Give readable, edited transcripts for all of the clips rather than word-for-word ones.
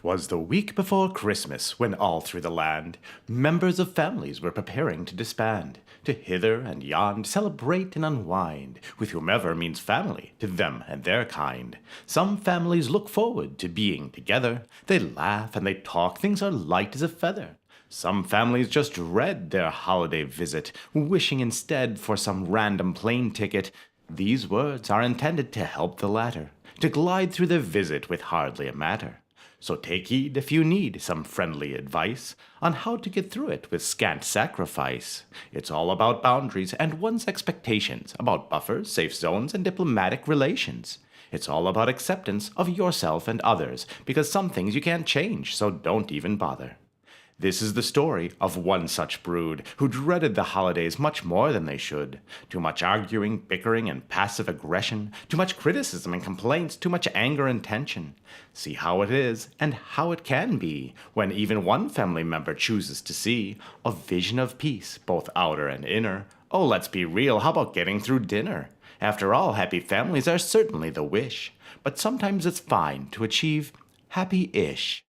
'Twas the week before Christmas, when all through the land members of families were preparing to disband, to hither and yon celebrate and unwind, with whomever means family to them and their kind. Some families look forward to being together, they laugh and they talk, things are light as a feather. Some families just dread their holiday visit, wishing instead for some random plane ticket. These words are intended to help the latter, to glide through their visit with hardly a matter. So take heed if you need some friendly advice on how to get through it with scant sacrifice. It's all about boundaries and one's expectations, about buffers, safe zones, and diplomatic relations. It's all about acceptance of yourself and others, because some things you can't change, so don't even bother. This is the story of one such brood who dreaded the holidays much more than they should. Too much arguing, bickering, and passive aggression, too much criticism and complaints, too much anger and tension. See how it is and how it can be when even one family member chooses to see a vision of peace, both outer and inner. Oh, let's be real, how about getting through dinner? After all, happy families are certainly the wish, but sometimes it's fine to achieve happy-ish.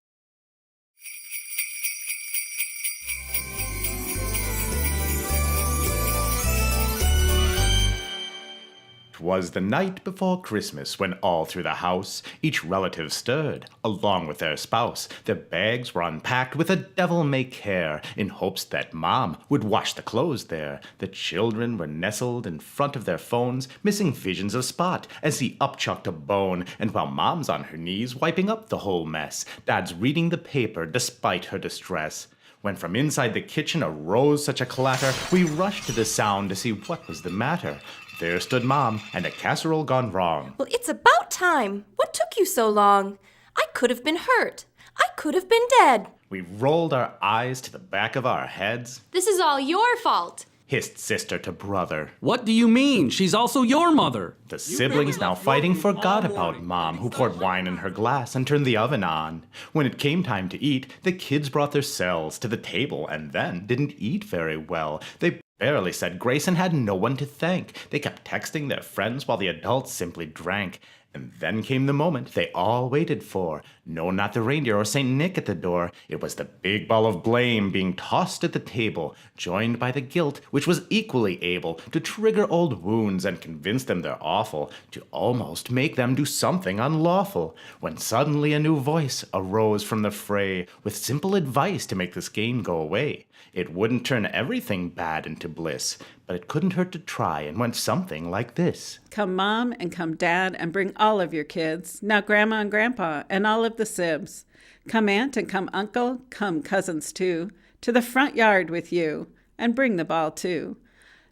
'Twas the night before Christmas when all through the house each relative stirred, along with their spouse. Their bags were unpacked with a devil-may-care, in hopes that Mom would wash the clothes there. The children were nestled in front of their phones, missing visions of Spot as he upchucked a bone. And while Mom's on her knees wiping up the whole mess, Dad's reading the paper despite her distress. When from inside the kitchen arose such a clatter, we rushed to the sound to see what was the matter. There stood Mom, and a casserole gone wrong. Well, it's about time. What took you so long? I could have been hurt. I could have been dead. We rolled our eyes to the back of our heads. This is all your fault, Hissed sister to brother. What do you mean? She's also your mother. The siblings now fighting forgot about Mom, who poured wine in her glass and turned the oven on. When it came time to eat, the kids brought their selves to the table and then didn't eat very well. They barely said grace and had no one to thank. They kept texting their friends while the adults simply drank. And then came the moment they all waited for. No, not the reindeer or St. Nick at the door. It was the big ball of blame being tossed at the table, joined by the guilt, which was equally able to trigger old wounds and convince them they're awful, to almost make them do something unlawful. When suddenly a new voice arose from the fray, with simple advice to make this game go away. It wouldn't turn everything bad into bliss, but it couldn't hurt to try, and went something like this. Come Mom and come Dad and bring all of your kids. Now Grandma and Grandpa and all of the sibs. Come Aunt and come Uncle, come cousins too, to the front yard with you, and bring the ball too.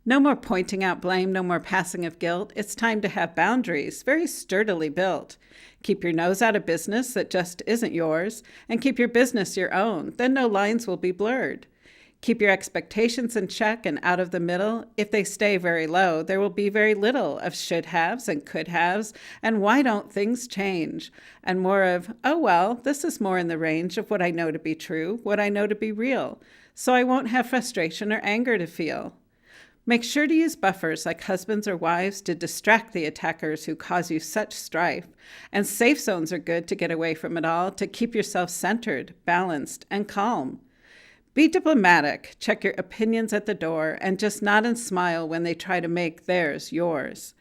No more pointing out blame, no more passing of guilt. It's time to have boundaries, very sturdily built. Keep your nose out of business that just isn't yours, and keep your business your own. Then no lines will be blurred. Keep your expectations in check and out of the middle. If they stay very low, there will be very little of should-haves and could-haves, and why don't things change? And more of, oh well, this is more in the range of what I know to be true, what I know to be real, so I won't have frustration or anger to feel. Make sure to use buffers like husbands or wives to distract the attackers who cause you such strife. And safe zones are good to get away from it all, to keep yourself centered, balanced, and calm. Be diplomatic, check your opinions at the door, and just nod and smile when they try to make theirs yours.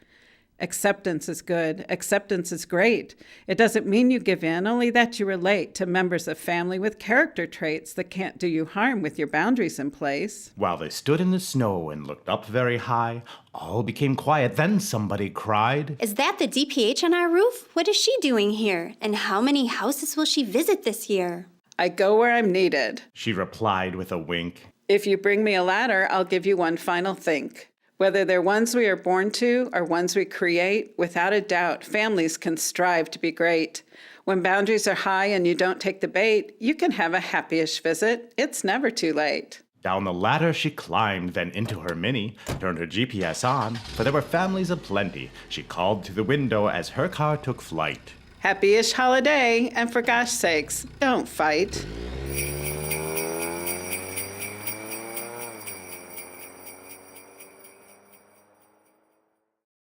Acceptance is good. Acceptance is great. It doesn't mean you give in, only that you relate to members of family with character traits that can't do you harm with your boundaries in place. While they stood in the snow and looked up very high, all became quiet. Then somebody cried, Is that the DPH on our roof? What is she doing here? And how many houses will she visit this year? I go where I'm needed. She replied with a wink. If you bring me a ladder, I'll give you one final think. Whether they're ones we are born to or ones we create, without a doubt, families can strive to be great. When boundaries are high and you don't take the bait, you can have a happyish visit. It's never too late. Down the ladder she climbed, then into her Mini, turned her GPS on, for there were families aplenty. She called to the window as her car took flight. Happyish holiday, and for gosh sakes, don't fight.